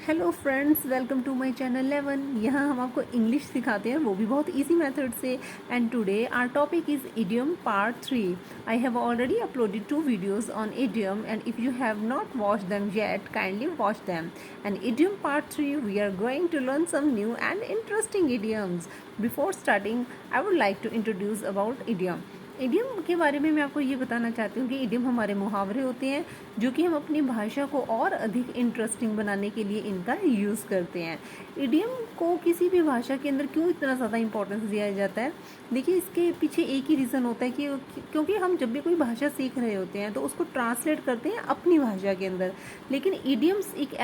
Hello friends, welcome to my channel 11। यहाँ हम आपको इंग्लिश सिखाते हैं, वो भी बहुत इजी मेथड से। And today our topic is idiom part 3। I have already uploaded 2 videos on idiom and if you have not watched them yet, kindly watch them. And idiom part 3, we are going to learn some new and interesting idioms. Before starting, I would like to introduce about idiom. Idiom के बारे में मैं आपको ये बताना चाहती हूँ कि इडियम हमारे मुहावरे होते हैं जो कि हम अपनी भाषा को और अधिक इंटरेस्टिंग बनाने के लिए इनका यूज़ करते हैं। इडियम को किसी भी भाषा के अंदर क्यों इतना ज़्यादा इंपॉर्टेंस दिया जाता है? देखिए, इसके पीछे एक ही रीज़न होता है कि क्योंकि हम जब भी कोई भाषा सीख रहे होते हैं तो उसको ट्रांसलेट करते हैं अपनी भाषा के अंदर। लेकिन इडियम्स एक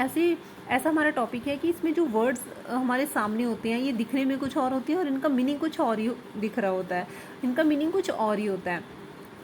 ऐसा हमारा टॉपिक है कि इसमें जो वर्ड्स हमारे सामने होते हैं ये दिखने में कुछ और होती है और इनका मीनिंग कुछ और ही दिख रहा होता है, इनका मीनिंग कुछ और ही होता है।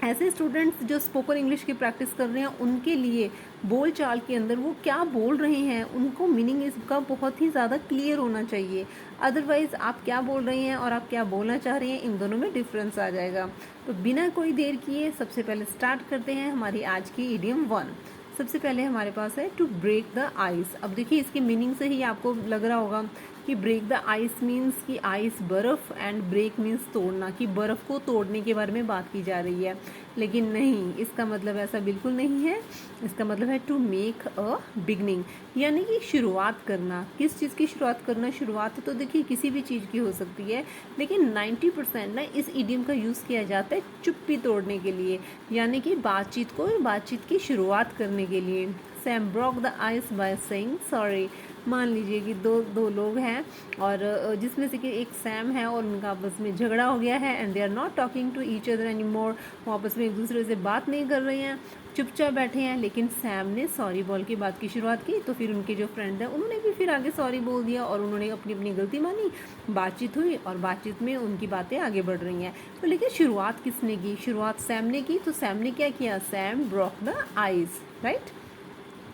ऐसे स्टूडेंट्स जो स्पोकन इंग्लिश की प्रैक्टिस कर रहे हैं उनके लिए बोल चाल के अंदर वो क्या बोल रहे हैं उनको मीनिंग इसका बहुत ही ज़्यादा क्लियर होना चाहिए। अदरवाइज़ आप क्या बोल रहे हैं और आप क्या बोलना चाह रहे हैं, इन दोनों में डिफरेंस आ जाएगा। तो बिना कोई देर किए सबसे पहले स्टार्ट करते हैं हमारी आज की इडियम 1। सबसे पहले हमारे पास है टू ब्रेक द आइस। अब देखिए, इसके मीनिंग से ही आपको लग रहा होगा कि ब्रेक द आइस मीन्स कि आइस बर्फ़ एंड ब्रेक मीन्स तोड़ना, कि बर्फ़ को तोड़ने के बारे में बात की जा रही है। लेकिन नहीं, इसका मतलब ऐसा बिल्कुल नहीं है। इसका मतलब है टू मेक अ बिगनिंग, यानी कि शुरुआत करना। किस चीज़ की शुरुआत करना? शुरुआत तो देखिए किसी भी चीज़ की हो सकती है, लेकिन 90% ना इस इडियम का यूज़ किया जाता है चुप्पी तोड़ने के लिए, यानी कि बातचीत की शुरुआत करने के लिए। Sam broke the ice by saying sorry. मान लीजिए कि दो लोग हैं और जिसमें से कि एक सैम है और उनका आपस में झगड़ा हो गया है and they are not talking to each other any more. वो आपस में एक दूसरे से बात नहीं कर रहे हैं, चुपचाप बैठे हैं। लेकिन सैम ने सॉरी बोल के बात की शुरुआत की, तो फिर उनके जो फ्रेंड हैं उन्होंने भी फिर आगे सॉरी बोल दिया और उन्होंने अपनी अपनी गलती मानी। बातचीत हुई और बातचीत में उनकी बातें आगे बढ़ रही हैं। तो लेकिन शुरुआत किसने की? शुरुआत सैम ने की। तो सैम ने क्या किया? Sam broke the ice, right.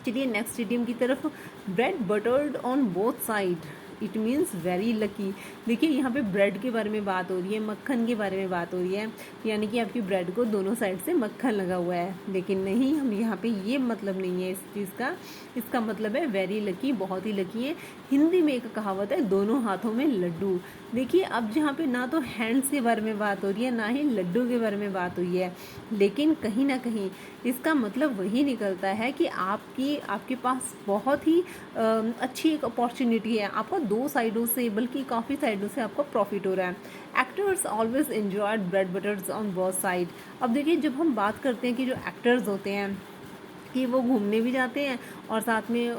चलिए नेक्स्ट इडियम की तरफ। Bread buttered on both side, it means very lucky. देखिए, यहाँ पे ब्रेड के बारे में बात हो रही है, मक्खन के बारे में बात हो रही है, यानी कि आपकी ब्रेड को दोनों साइड से मक्खन लगा हुआ है। लेकिन नहीं, हम यहाँ पे ये मतलब नहीं है इस चीज़ का। इसका मतलब है वेरी लकी, बहुत ही लकी है। हिंदी में एक कहावत है, दोनों हाथों में लड्डू। देखिए, अब जहाँ पे ना तो हैंड्स के बारे में बात हो रही है, ना ही लड्डू के बारे में बात हुई है, लेकिन कहीं ना कहीं इसका मतलब वही निकलता है कि आपके पास बहुत ही अच्छी एक अपॉर्चुनिटी है। आपका दो साइडों से, बल्कि काफ़ी साइडों से आपको प्रॉफिट हो रहा है। Actors always enjoyed bread buttress on both side. अब देखिए, जब हम बात करते हैं कि जो एक्टर्स होते हैं कि वो घूमने भी जाते हैं और साथ में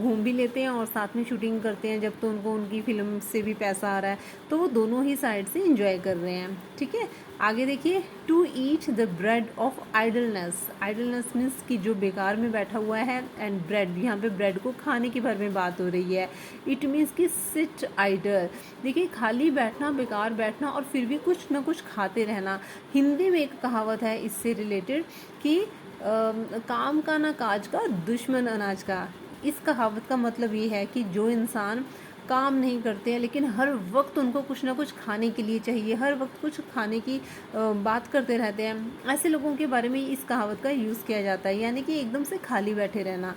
घूम भी लेते हैं और साथ में शूटिंग करते हैं, जब तो उनको उनकी फिल्म से भी पैसा आ रहा है, तो वो दोनों ही साइड से एंजॉय कर रहे हैं। ठीक है, आगे देखिए। To eat the bread of idleness. Idleness means कि जो बेकार में बैठा हुआ है, एंड ब्रेड, यहाँ पे ब्रेड को खाने के बारे में बात हो रही है। इट मीन्स कि सिट आइडल। देखिए, खाली बैठना, बेकार बैठना और फिर भी कुछ ना कुछ खाते रहना। हिंदी में एक कहावत है इससे रिलेटेड कि काम का ना काज का, दुश्मन अनाज का। इस कहावत का मतलब ये है कि जो इंसान काम नहीं करते हैं लेकिन हर वक्त उनको कुछ ना कुछ खाने के लिए चाहिए, हर वक्त कुछ खाने की बात करते रहते हैं, ऐसे लोगों के बारे में इस कहावत का यूज़ किया जाता है। यानी कि एकदम से खाली बैठे रहना,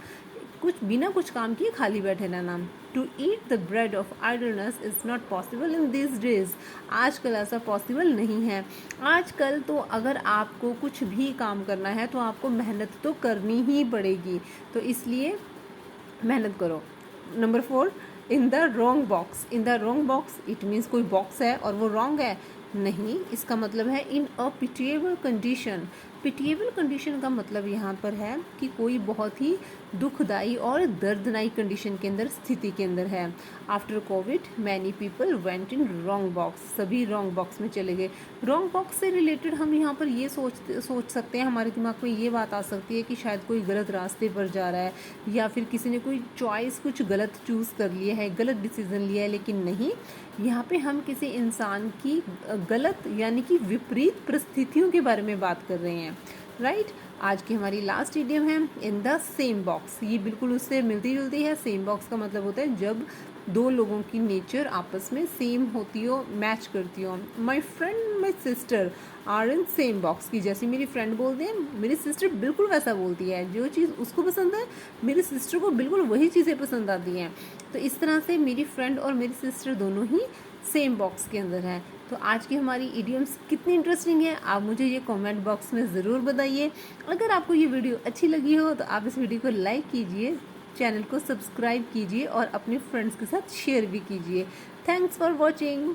कुछ बिना कुछ काम किए खाली बैठे रहना। To eat the bread of idleness is not possible in this days. आजकल ऐसा पॉसिबल नहीं है। आजकल तो अगर आपको कुछ भी काम करना है तो आपको मेहनत तो करनी ही पड़ेगी, तो इसलिए मेहनत करो। Number 4, in the wrong box. In the wrong box, it means कोई बॉक्स है और वो रॉन्ग है? नहीं, इसका मतलब है इन अ पिटिएबल कंडीशन। पिटिएबल कंडीशन का मतलब यहाँ पर है कि कोई बहुत ही दुखदाई और दर्दनाई कंडीशन के अंदर, स्थिति के अंदर है। After Covid many people went in wrong box. सभी रॉन्ग बॉक्स में चले गए। रॉन्ग बॉक्स से रिलेटेड हम यहाँ पर ये सोच सकते हैं, हमारे दिमाग में ये बात आ सकती है कि शायद कोई गलत रास्ते पर जा रहा है, या फिर किसी ने कोई चॉइस कुछ गलत चूज़ कर लिया है, गलत डिसीजन लिया है। लेकिन नहीं, यहाँ पे हम किसी इंसान की गलत यानी कि विपरीत परिस्थितियों के बारे में बात कर रहे हैं। राइट। आज की हमारी लास्ट इडियम है इन द सेम बॉक्स। ये बिल्कुल उससे मिलती जुलती है। सेम बॉक्स का मतलब होता है जब दो लोगों की नेचर आपस में सेम होती हो, मैच करती हो। My friend my sister are in same box की जैसे मेरी फ्रेंड बोलती है, मेरी सिस्टर बिल्कुल वैसा बोलती है। जो चीज़ उसको पसंद है मेरी सिस्टर को बिल्कुल वही चीज़ें पसंद आती हैं। तो इस तरह से मेरी फ्रेंड और मेरी सिस्टर दोनों ही सेम बॉक्स के अंदर हैं। तो आज की हमारी इडियम्स कितनी इंटरेस्टिंग है आप मुझे ये कमेंट बॉक्स में ज़रूर बताइए। अगर आपको ये वीडियो अच्छी लगी हो तो आप इस वीडियो को लाइक कीजिए, चैनल को सब्सक्राइब कीजिए और अपने फ्रेंड्स के साथ शेयर भी कीजिए। Thanks for watching.